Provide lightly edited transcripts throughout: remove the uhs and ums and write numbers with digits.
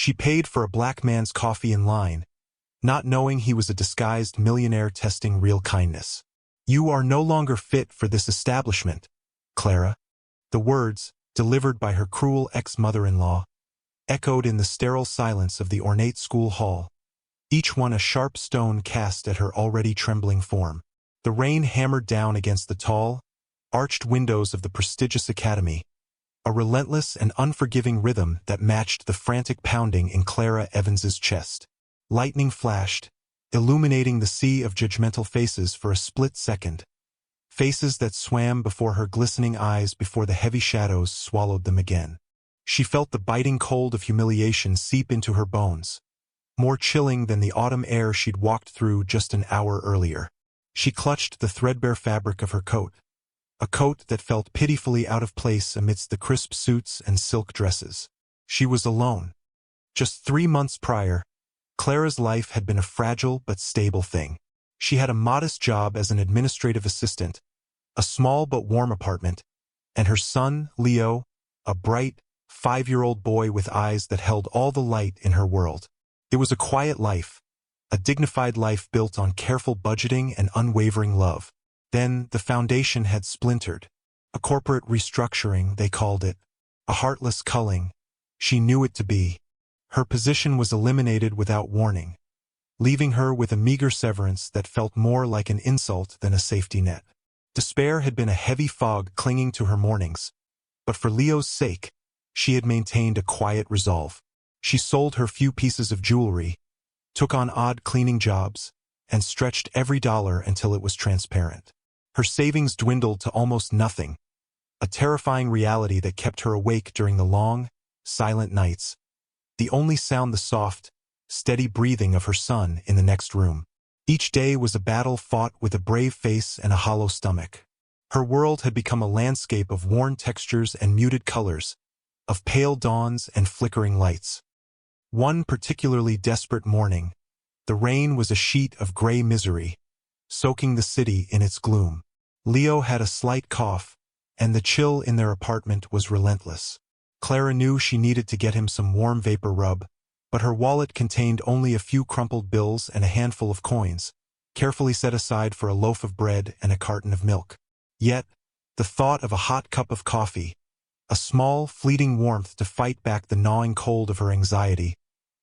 She paid for a black man's coffee in line, not knowing he was a disguised millionaire testing real kindness. "You are no longer fit for this establishment, Clara." The words, delivered by her cruel ex-mother-in-law, echoed in the sterile silence of the ornate school hall, each one a sharp stone cast at her already trembling form. The rain hammered down against the tall, arched windows of the prestigious academy, a relentless and unforgiving rhythm that matched the frantic pounding in Clara Evans's chest. Lightning flashed, illuminating the sea of judgmental faces for a split second, faces that swam before her glistening eyes before the heavy shadows swallowed them again. She felt the biting cold of humiliation seep into her bones, more chilling than the autumn air she'd walked through just an hour earlier. She clutched the threadbare fabric of her coat, a coat that felt pitifully out of place amidst the crisp suits and silk dresses. She was alone. Just 3 months prior, Clara's life had been a fragile but stable thing. She had a modest job as an administrative assistant, a small but warm apartment, and her son, Leo, a bright, 5-year-old boy with eyes that held all the light in her world. It was a quiet life, a dignified life built on careful budgeting and unwavering love. Then the foundation had splintered. A corporate restructuring, they called it. A heartless culling. She knew it to be. Her position was eliminated without warning, leaving her with a meager severance that felt more like an insult than a safety net. Despair had been a heavy fog clinging to her mornings, but for Leo's sake, she had maintained a quiet resolve. She sold her few pieces of jewelry, took on odd cleaning jobs, and stretched every dollar until it was transparent. Her savings dwindled to almost nothing, a terrifying reality that kept her awake during the long, silent nights, the only sound the soft, steady breathing of her son in the next room. Each day was a battle fought with a brave face and a hollow stomach. Her world had become a landscape of worn textures and muted colors, of pale dawns and flickering lights. One particularly desperate morning, the rain was a sheet of gray misery, soaking the city in its gloom. Leo had a slight cough, and the chill in their apartment was relentless. Clara knew she needed to get him some warm vapor rub, but her wallet contained only a few crumpled bills and a handful of coins, carefully set aside for a loaf of bread and a carton of milk. Yet, the thought of a hot cup of coffee, a small, fleeting warmth to fight back the gnawing cold of her anxiety,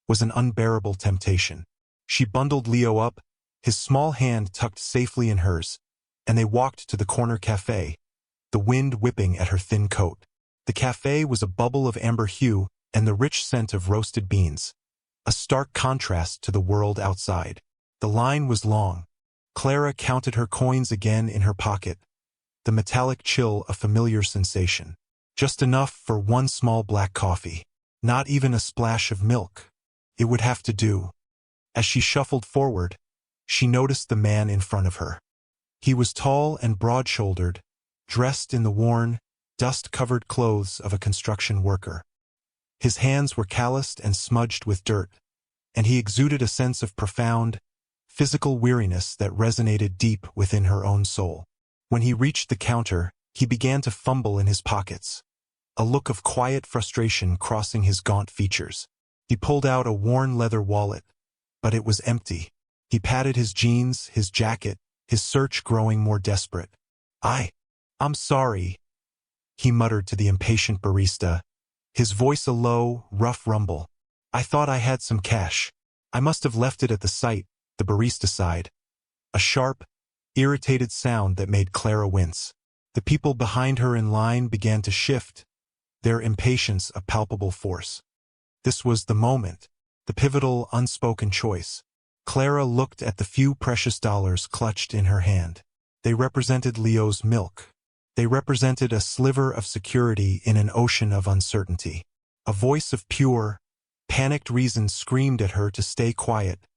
was an unbearable temptation. She bundled Leo up, his small hand tucked safely in hers, and they walked to the corner cafe, the wind whipping at her thin coat. The cafe was a bubble of amber hue and the rich scent of roasted beans, a stark contrast to the world outside. The line was long. Clara counted her coins again in her pocket, the metallic chill a familiar sensation. Just enough for one small black coffee. Not even a splash of milk. It would have to do. As she shuffled forward, she noticed the man in front of her. He was tall and broad-shouldered, dressed in the worn, dust-covered clothes of a construction worker. His hands were calloused and smudged with dirt, and he exuded a sense of profound, physical weariness that resonated deep within her own soul. When he reached the counter, he began to fumble in his pockets, a look of quiet frustration crossing his gaunt features. He pulled out a worn leather wallet, but it was empty. He patted his jeans, his jacket, his search growing more desperate. I'm sorry," he muttered to the impatient barista, his voice a low, rough rumble. "I thought I had some cash. I must have left it at the site," the barista sighed, a sharp, irritated sound that made Clara wince. The people behind her in line began to shift, their impatience a palpable force. This was the moment, the pivotal, unspoken choice. Clara looked at the few precious dollars clutched in her hand. They represented Leo's milk. They represented a sliver of security in an ocean of uncertainty. A voice of pure, panicked reason screamed at her to stay quiet,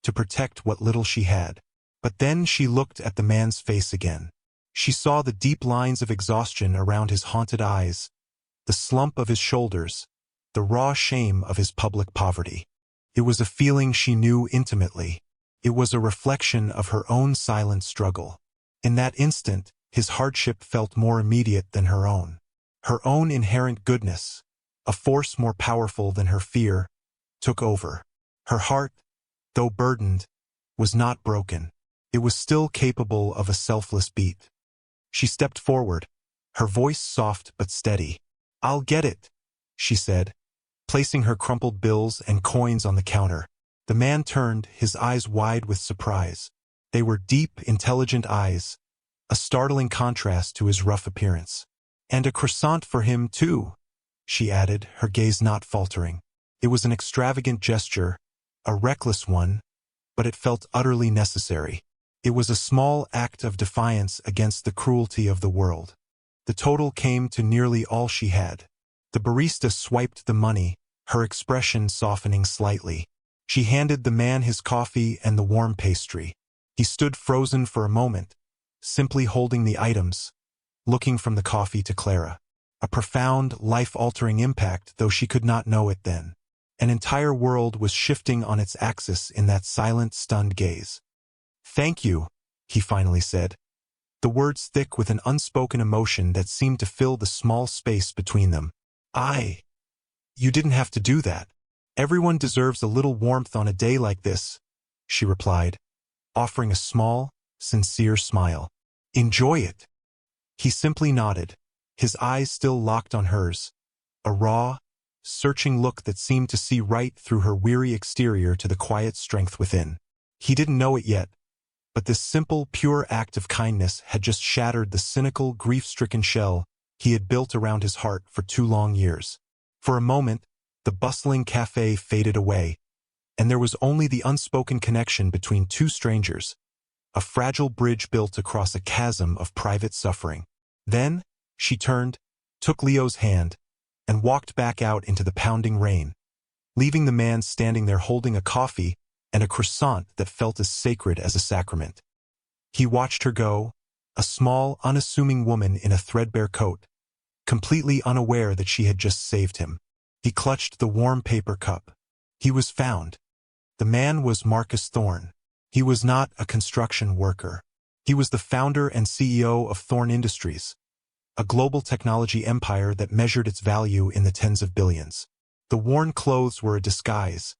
to protect what little she had. But then she looked at the man's face again. She saw the deep lines of exhaustion around his haunted eyes, the slump of his shoulders, the raw shame of his public poverty. It was a feeling she knew intimately. It was a reflection of her own silent struggle. In that instant, his hardship felt more immediate than her own. Her own inherent goodness, a force more powerful than her fear, took over. Her heart, though burdened, was not broken. It was still capable of a selfless beat. She stepped forward, her voice soft but steady. "I'll get it," she said, placing her crumpled bills and coins on the counter. The man turned, his eyes wide with surprise. They were deep, intelligent eyes, a startling contrast to his rough appearance. "And a croissant for him, too," she added, her gaze not faltering. It was an extravagant gesture, a reckless one, but it felt utterly necessary. It was a small act of defiance against the cruelty of the world. The total came to nearly all she had. The barista swiped the money, her expression softening slightly. She handed the man his coffee and the warm pastry. He stood frozen for a moment, simply holding the items, looking from the coffee to Clara. A profound, life-altering impact, though she could not know it then. An entire world was shifting on its axis in that silent, stunned gaze. "Thank you," he finally said, the words thick with an unspoken emotion that seemed to fill the small space between them. You didn't have to do that. Everyone deserves a little warmth on a day like this," she replied, offering a small, sincere smile. "Enjoy it." He simply nodded, his eyes still locked on hers, a raw, searching look that seemed to see right through her weary exterior to the quiet strength within. He didn't know it yet, but this simple, pure act of kindness had just shattered the cynical, grief-stricken shell he had built around his heart for 2 long years. For a moment, the bustling cafe faded away, and there was only the unspoken connection between 2 strangers, a fragile bridge built across a chasm of private suffering. Then, she turned, took Leo's hand, and walked back out into the pounding rain, leaving the man standing there holding a coffee and a croissant that felt as sacred as a sacrament. He watched her go, a small, unassuming woman in a threadbare coat, completely unaware that she had just saved him. He clutched the warm paper cup. He was found. The man was Marcus Thorne. He was not a construction worker. He was the founder and CEO of Thorne Industries, a global technology empire that measured its value in the tens of billions. The worn clothes were a disguise,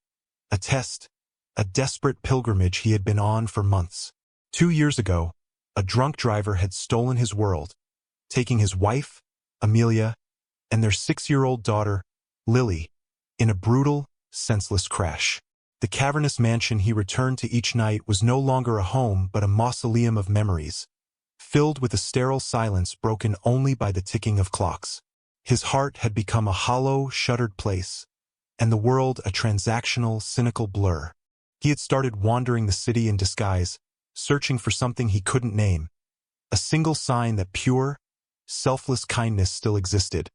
a test, a desperate pilgrimage he had been on for months. 2 years ago, a drunk driver had stolen his world, taking his wife, Amelia, and their 6-year-old daughter, Lily, in a brutal, senseless crash. The cavernous mansion he returned to each night was no longer a home but a mausoleum of memories, filled with a sterile silence broken only by the ticking of clocks. His heart had become a hollow, shuttered place, and the world a transactional, cynical blur. He had started wandering the city in disguise, searching for something he couldn't name, a single sign that pure, selfless kindness still existed,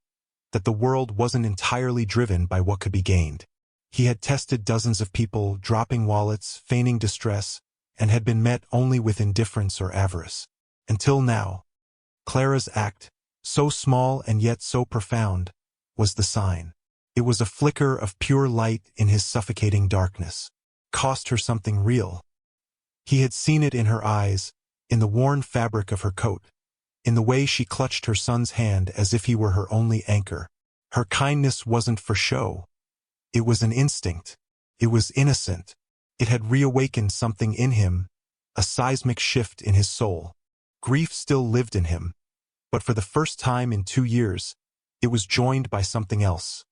that the world wasn't entirely driven by what could be gained. He had tested dozens of people, dropping wallets, feigning distress, and had been met only with indifference or avarice. Until now, Clara's act, so small and yet so profound, was the sign. It was a flicker of pure light in his suffocating darkness. Cost her something real. He had seen it in her eyes, in the worn fabric of her coat, in the way she clutched her son's hand as if he were her only anchor. Her kindness wasn't for show. It was an instinct. It was innocent. It had reawakened something in him, a seismic shift in his soul. Grief still lived in him, but for the first time in 2 years, it was joined by something else.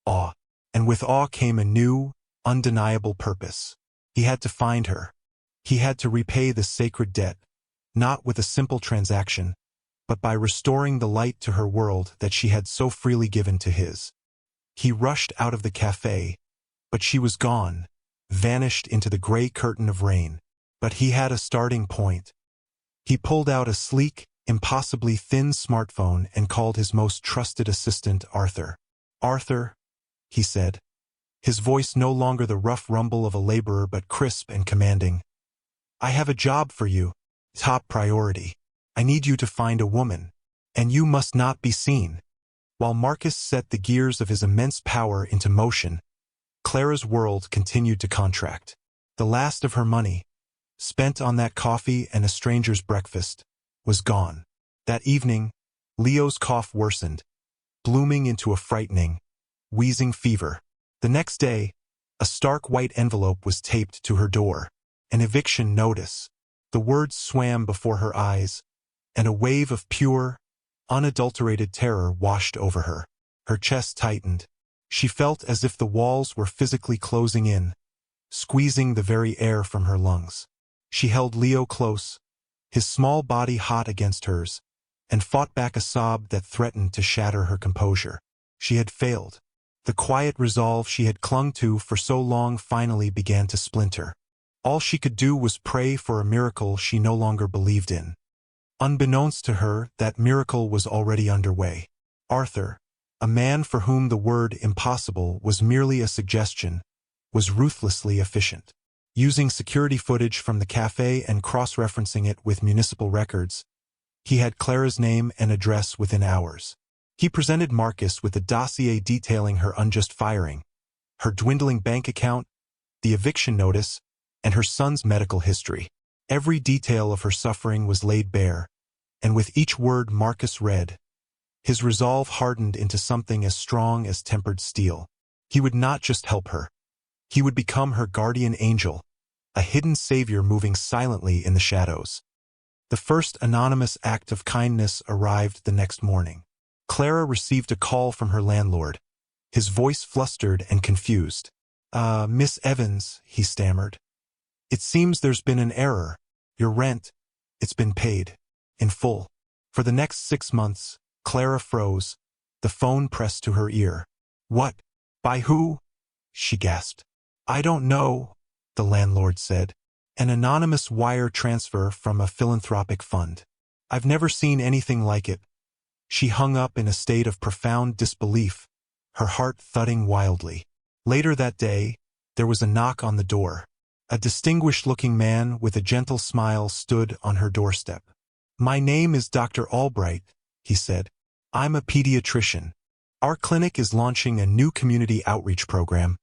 Awe. And with awe came a new, undeniable purpose. He had to find her. He had to repay the sacred debt, not with a simple transaction, but by restoring the light to her world that she had so freely given to his. He rushed out of the cafe, but she was gone, vanished into the gray curtain of rain. But he had a starting point. He pulled out a sleek, impossibly thin smartphone and called his most trusted assistant, Arthur. "Arthur," he said, his voice no longer the rough rumble of a laborer but crisp and commanding. "I have a job for you, top priority. I need you to find a woman, and you must not be seen." While Marcus set the gears of his immense power into motion, Clara's world continued to contract. The last of her money, spent on that coffee and a stranger's breakfast, was gone. That evening, Leo's cough worsened, blooming into a frightening, wheezing fever. The next day, A stark white envelope was taped to her door. An eviction notice. The words swam before her eyes, and a wave of pure, unadulterated terror washed over her. Her chest tightened. She felt as if the walls were physically closing in, squeezing the very air from her lungs. She held Leo close, his small body hot against hers, and fought back a sob that threatened to shatter her composure. She had failed. The quiet resolve she had clung to for so long finally began to splinter. All she could do was pray for a miracle she no longer believed in. Unbeknownst to her, that miracle was already underway. Arthur, a man for whom the word impossible was merely a suggestion, was ruthlessly efficient. Using security footage from the cafe and cross-referencing it with municipal records, he had Clara's name and address within hours. He presented Marcus with a dossier detailing her unjust firing, her dwindling bank account, the eviction notice, and her son's medical history. Every detail of her suffering was laid bare, and with each word Marcus read, his resolve hardened into something as strong as tempered steel. He would not just help her. He would become her guardian angel, a hidden savior moving silently in the shadows. The first anonymous act of kindness arrived the next morning. Clara received a call from her landlord, his voice flustered and confused. Miss Evans," he stammered. "It seems there's been an error. Your rent, it's been paid. In full." For the next 6 months, Clara froze, the phone pressed to her ear. "What? By who?" she gasped. "I don't know," the landlord said. "An anonymous wire transfer from a philanthropic fund. I've never seen anything like it." She hung up in a state of profound disbelief, her heart thudding wildly. Later that day, there was a knock on the door. A distinguished-looking man with a gentle smile stood on her doorstep. "My name is Dr. Albright," he said. "I'm a pediatrician. Our clinic is launching a new community outreach program,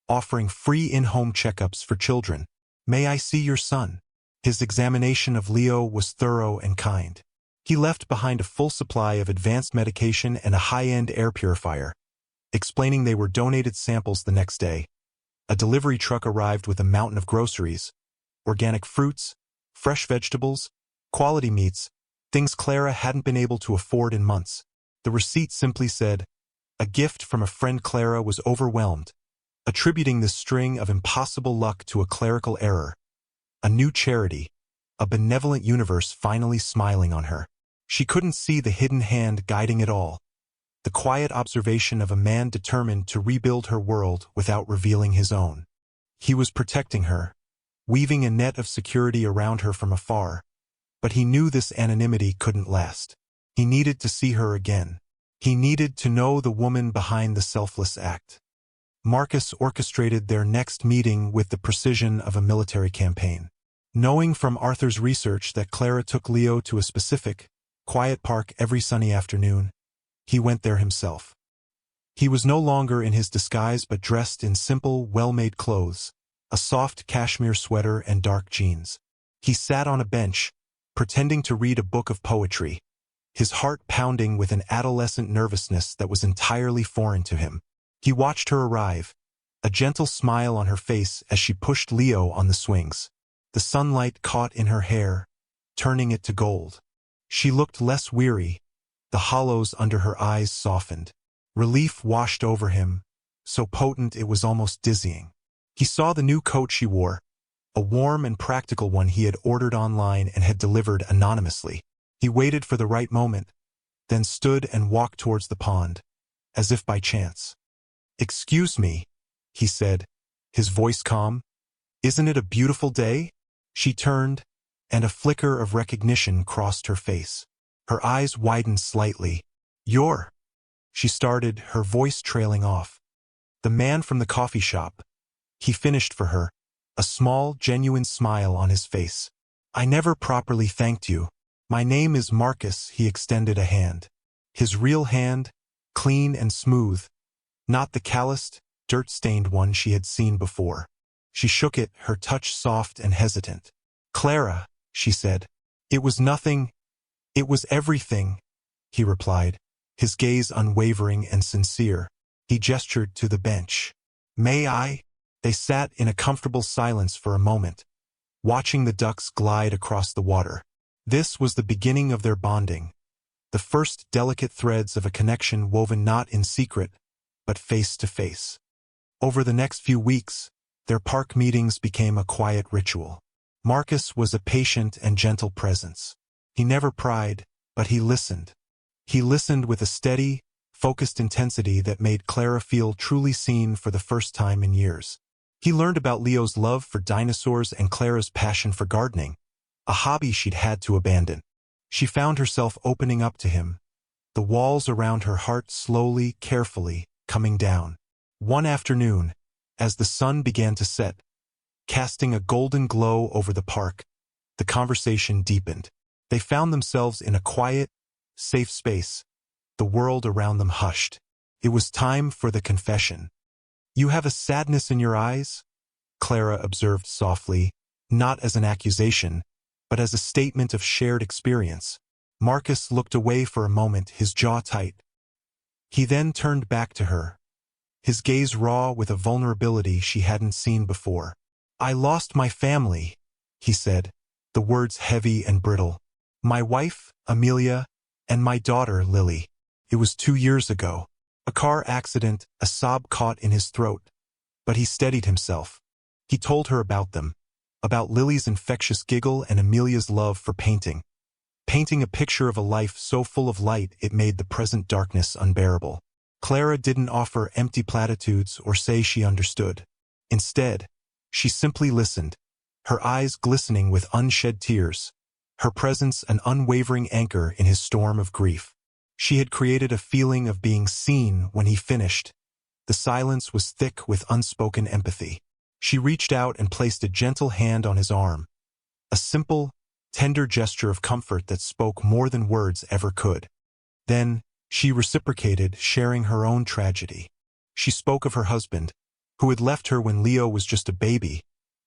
offering free in-home checkups for children. May I see your son?" His examination of Leo was thorough and kind. He left behind a full supply of advanced medication and a high-end air purifier, explaining they were donated samples the next day. A delivery truck arrived with a mountain of groceries, organic fruits, fresh vegetables, quality meats, things Clara hadn't been able to afford in months. The receipt simply said, "A gift from a friend." Clara was overwhelmed, attributing this string of impossible luck to a clerical error, a new charity, a benevolent universe finally smiling on her. She couldn't see the hidden hand guiding it all, the quiet observation of a man determined to rebuild her world without revealing his own. He was protecting her, weaving a net of security around her from afar, but he knew this anonymity couldn't last. He needed to see her again. He needed to know the woman behind the selfless act. Marcus orchestrated their next meeting with the precision of a military campaign. Knowing from Arthur's research that Clara took Leo to a specific, quiet park every sunny afternoon, he went there himself. He was no longer in his disguise but dressed in simple, well-made clothes, a soft cashmere sweater and dark jeans. He sat on a bench, pretending to read a book of poetry, his heart pounding with an adolescent nervousness that was entirely foreign to him. He watched her arrive, a gentle smile on her face as she pushed Leo on the swings. The sunlight caught in her hair, turning it to gold. She looked less weary, the hollows under her eyes softened. Relief washed over him, so potent it was almost dizzying. He saw the new coat she wore, a warm and practical one he had ordered online and had delivered anonymously. He waited for the right moment, then stood and walked towards the pond, as if by chance. "Excuse me," he said, his voice calm. "Isn't it a beautiful day?" She turned, and a flicker of recognition crossed her face. Her eyes widened slightly. "You're—" she started, her voice trailing off. "The man from the coffee shop." He finished for her, a small, genuine smile on his face. "I never properly thanked you. My name is Marcus." He extended a hand. His real hand, clean and smooth, not the calloused, dirt-stained one she had seen before. She shook it, her touch soft and hesitant. "Clara," she said. "It was nothing. It was everything," he replied, his gaze unwavering and sincere. He gestured to the bench. "May I?" They sat in a comfortable silence for a moment, watching the ducks glide across the water. This was the beginning of their bonding, the first delicate threads of a connection woven not in secret, but face to face. Over the next few weeks, their park meetings became a quiet ritual. Marcus was a patient and gentle presence. He never pried, but he listened. He listened with a steady, focused intensity that made Clara feel truly seen for the first time in years. He learned about Leo's love for dinosaurs and Clara's passion for gardening, a hobby she'd had to abandon. She found herself opening up to him, the walls around her heart slowly, carefully, coming down. One afternoon, as the sun began to set, casting a golden glow over the park, the conversation deepened. They found themselves in a quiet, safe space, the world around them hushed. It was time for the confession. "You have a sadness in your eyes?" Clara observed softly, not as an accusation, but as a statement of shared experience. Marcus looked away for a moment, his jaw tight. He then turned back to her, his gaze raw with a vulnerability she hadn't seen before. "I lost my family," he said, the words heavy and brittle. "My wife, Amelia, and my daughter, Lily. It was 2 years ago. A car accident," a sob caught in his throat. But he steadied himself. He told her about them, about Lily's infectious giggle and Amelia's love for painting. Painting a picture of a life so full of light it made the present darkness unbearable. Clara didn't offer empty platitudes or say she understood. Instead, she simply listened, her eyes glistening with unshed tears, her presence an unwavering anchor in his storm of grief. She had created a feeling of being seen when he finished. The silence was thick with unspoken empathy. She reached out and placed a gentle hand on his arm, a simple, tender gesture of comfort that spoke more than words ever could. Then, she reciprocated, sharing her own tragedy. She spoke of her husband, who had left her when Leo was just a baby,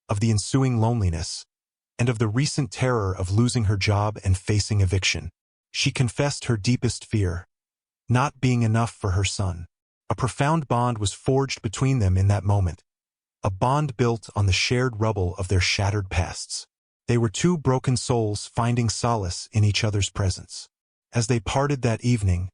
of the ensuing loneliness, and of the recent terror of losing her job and facing eviction. She confessed her deepest fear, not being enough for her son. A profound bond was forged between them in that moment, a bond built on the shared rubble of their shattered pasts. They were two broken souls finding solace in each other's presence. As they parted that evening,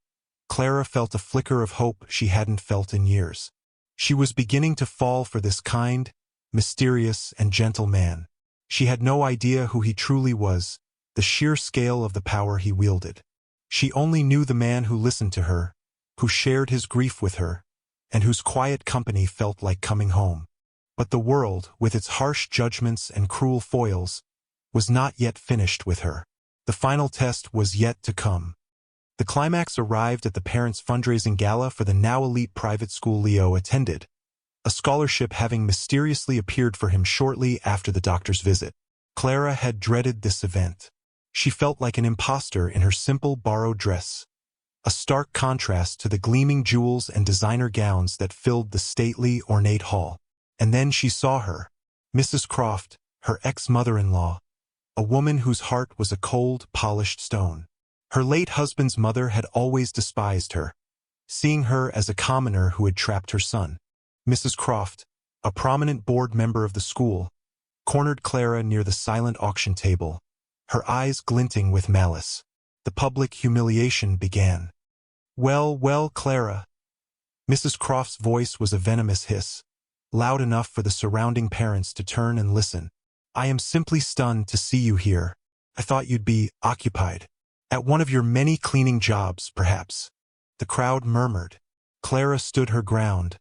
Clara felt a flicker of hope she hadn't felt in years. She was beginning to fall for this kind, mysterious, and gentle man. She had no idea who he truly was, the sheer scale of the power he wielded. She only knew the man who listened to her, who shared his grief with her, and whose quiet company felt like coming home. But the world, with its harsh judgments and cruel foils, was not yet finished with her. The final test was yet to come. The climax arrived at the parents' fundraising gala for the now elite private school Leo attended, a scholarship having mysteriously appeared for him shortly after the doctor's visit. Clara had dreaded this event. She felt like an imposter in her simple borrowed dress, a stark contrast to the gleaming jewels and designer gowns that filled the stately, ornate hall. And then she saw her, Mrs. Croft, her ex-mother-in-law, a woman whose heart was a cold, polished stone. Her late husband's mother had always despised her, seeing her as a commoner who had trapped her son. Mrs. Croft, a prominent board member of the school, cornered Clara near the silent auction table, her eyes glinting with malice. The public humiliation began. "Well, well, Clara." Mrs. Croft's voice was a venomous hiss, loud enough for the surrounding parents to turn and listen. "I am simply stunned to see you here. I thought you'd be occupied. At one of your many cleaning jobs, perhaps." The crowd murmured. Clara stood her ground,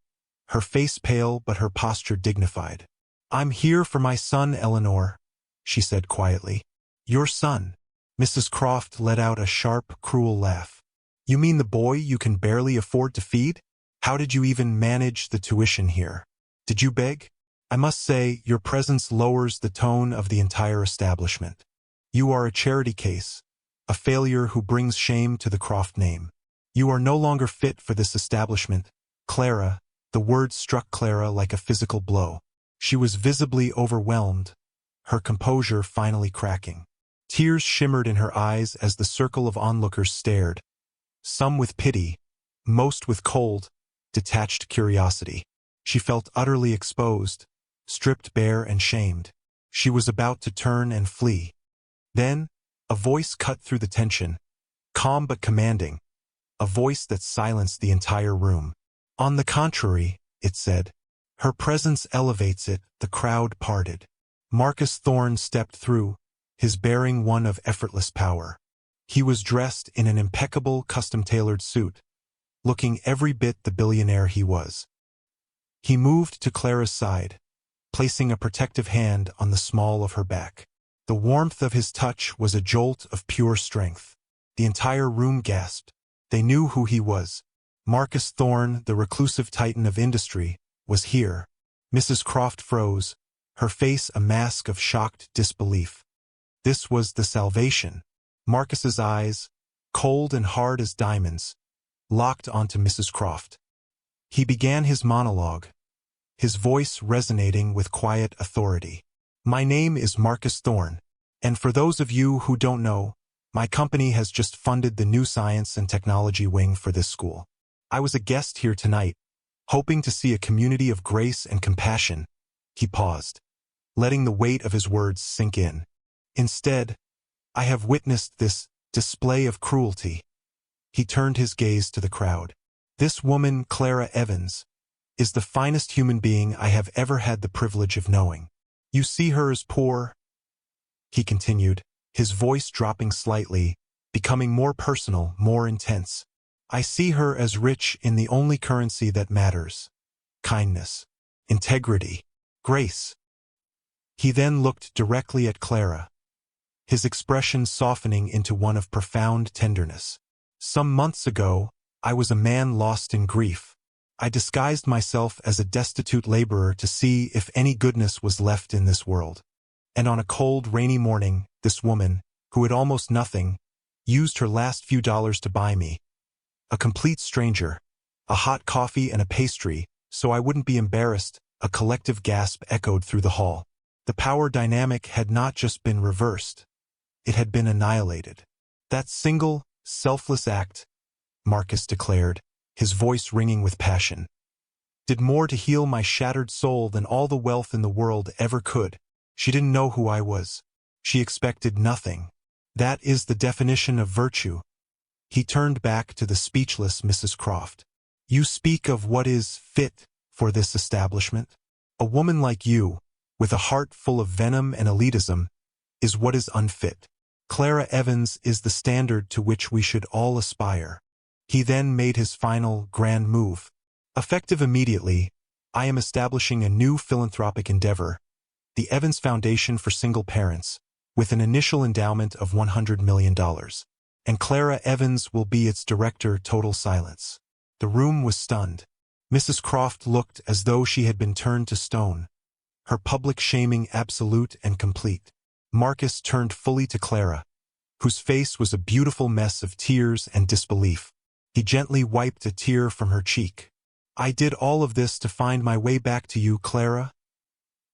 her face pale but her posture dignified. "I'm here for my son, Eleanor," she said quietly. "Your son?" Mrs. Croft let out a sharp, cruel laugh. "You mean the boy you can barely afford to feed? How did you even manage the tuition here? Did you beg? I must say, your presence lowers the tone of the entire establishment. You are a charity case, a failure who brings shame to the Croft name. You are no longer fit for this establishment, Clara." The words struck Clara like a physical blow. She was visibly overwhelmed, her composure finally cracking. Tears shimmered in her eyes as the circle of onlookers stared, some with pity, most with cold, detached curiosity. She felt utterly exposed, stripped bare and shamed. She was about to turn and flee. Then, a voice cut through the tension, calm but commanding, a voice that silenced the entire room. "On the contrary," it said. "Her presence elevates it." The crowd parted. Marcus Thorne stepped through, his bearing one of effortless power. He was dressed in an impeccable, custom-tailored suit, looking every bit the billionaire he was. He moved to Clara's side, placing a protective hand on the small of her back. The warmth of his touch was a jolt of pure strength. The entire room gasped. They knew who he was. Marcus Thorne, the reclusive titan of industry, was here. Mrs. Croft froze, her face a mask of shocked disbelief. This was the salvation. Marcus's eyes, cold and hard as diamonds, locked onto Mrs. Croft. He began his monologue, his voice resonating with quiet authority. "My name is Marcus Thorne, and for those of you who don't know, my company has just funded the new science and technology wing for this school. I was a guest here tonight, hoping to see a community of grace and compassion." He paused, letting the weight of his words sink in. "Instead, I have witnessed this display of cruelty." He turned his gaze to the crowd. "This woman, Clara Evans, is the finest human being I have ever had the privilege of knowing. You see her as poor," he continued, his voice dropping slightly, becoming more personal, more intense. "I see her as rich in the only currency that matters: kindness, integrity, grace." He then looked directly at Clara, his expression softening into one of profound tenderness. "Some months ago, I was a man lost in grief. I disguised myself as a destitute laborer to see if any goodness was left in this world. And on a cold, rainy morning, this woman, who had almost nothing, used her last few dollars to buy me, a complete stranger, a hot coffee and a pastry, so I wouldn't be embarrassed." A collective gasp echoed through the hall. The power dynamic had not just been reversed, it had been annihilated. "That single, selfless act," Marcus declared, his voice ringing with passion, "did more to heal my shattered soul than all the wealth in the world ever could. She didn't know who I was. She expected nothing. That is the definition of virtue." He turned back to the speechless Mrs. Croft. "You speak of what is fit for this establishment. A woman like you, with a heart full of venom and elitism, is what is unfit. Clara Evans is the standard to which we should all aspire." He then made his final, grand move. "Effective immediately, I am establishing a new philanthropic endeavor, the Evans Foundation for Single Parents, with an initial endowment of $100 million. And Clara Evans will be its director." Total silence. The room was stunned. Mrs. Croft looked as though she had been turned to stone, her public shaming absolute and complete. Marcus turned fully to Clara, whose face was a beautiful mess of tears and disbelief. He gently wiped a tear from her cheek. "I did all of this to find my way back to you, Clara,"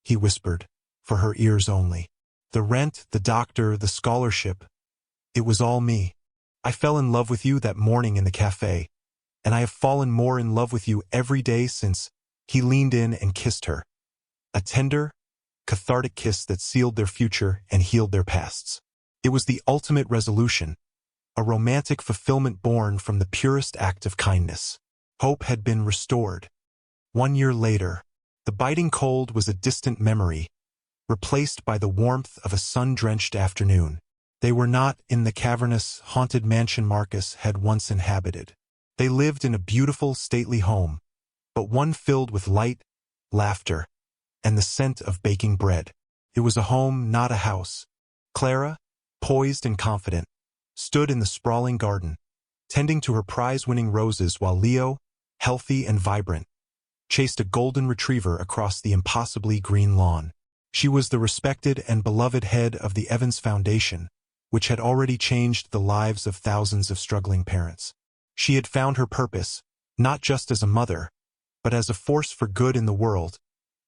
he whispered, for her ears only. "The rent, the doctor, the scholarship, it was all me. I fell in love with you that morning in the cafe, and I have fallen more in love with you every day since." He leaned in and kissed her, a tender, cathartic kiss that sealed their future and healed their pasts. It was the ultimate resolution, a romantic fulfillment born from the purest act of kindness. Hope had been restored. 1 year later, the biting cold was a distant memory, replaced by the warmth of a sun-drenched afternoon. They were not in the cavernous, haunted mansion Marcus had once inhabited. They lived in a beautiful, stately home, but one filled with light, laughter, and the scent of baking bread. It was a home, not a house. Clara, poised and confident, stood in the sprawling garden, tending to her prize-winning roses while Leo, healthy and vibrant, chased a golden retriever across the impossibly green lawn. She was the respected and beloved head of the Evans Foundation, which had already changed the lives of thousands of struggling parents. She had found her purpose, not just as a mother, but as a force for good in the world,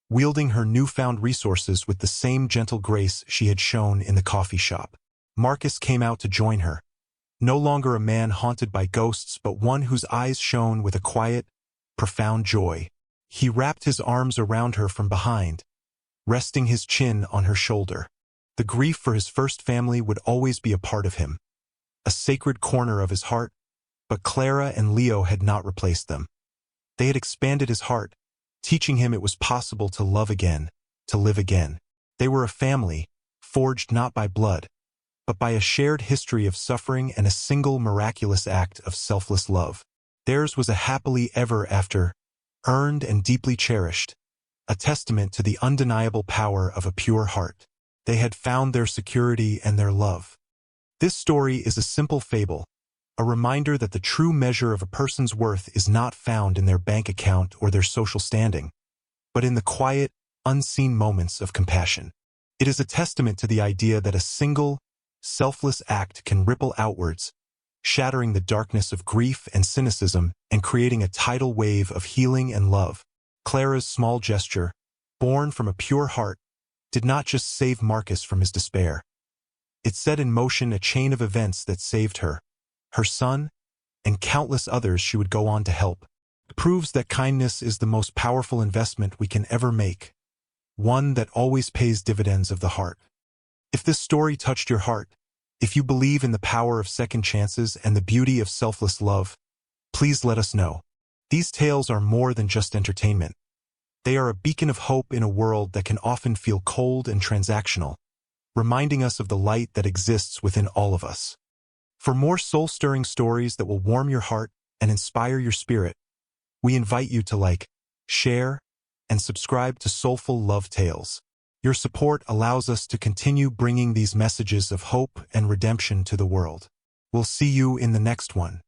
wielding her newfound resources with the same gentle grace she had shown in the coffee shop. Marcus came out to join her, no longer a man haunted by ghosts but one whose eyes shone with a quiet, profound joy. He wrapped his arms around her from behind, resting his chin on her shoulder. The grief for his first family would always be a part of him, a sacred corner of his heart, but Clara and Leo had not replaced them. They had expanded his heart, teaching him it was possible to love again, to live again. They were a family, forged not by blood, but by a shared history of suffering and a single miraculous act of selfless love. Theirs was a happily ever after, earned and deeply cherished, a testament to the undeniable power of a pure heart. They had found their security and their love. This story is a simple fable, a reminder that the true measure of a person's worth is not found in their bank account or their social standing, but in the quiet, unseen moments of compassion. It is a testament to the idea that a single, selfless act can ripple outwards, shattering the darkness of grief and cynicism and creating a tidal wave of healing and love. Clara's small gesture, born from a pure heart, did not just save Marcus from his despair. It set in motion a chain of events that saved her, her son, and countless others she would go on to help. It proves that kindness is the most powerful investment we can ever make, one that always pays dividends of the heart. If this story touched your heart, if you believe in the power of second chances and the beauty of selfless love, please let us know. These tales are more than just entertainment. They are a beacon of hope in a world that can often feel cold and transactional, reminding us of the light that exists within all of us. For more soul-stirring stories that will warm your heart and inspire your spirit, we invite you to like, share, and subscribe to Soulful Love Tales. Your support allows us to continue bringing these messages of hope and redemption to the world. We'll see you in the next one.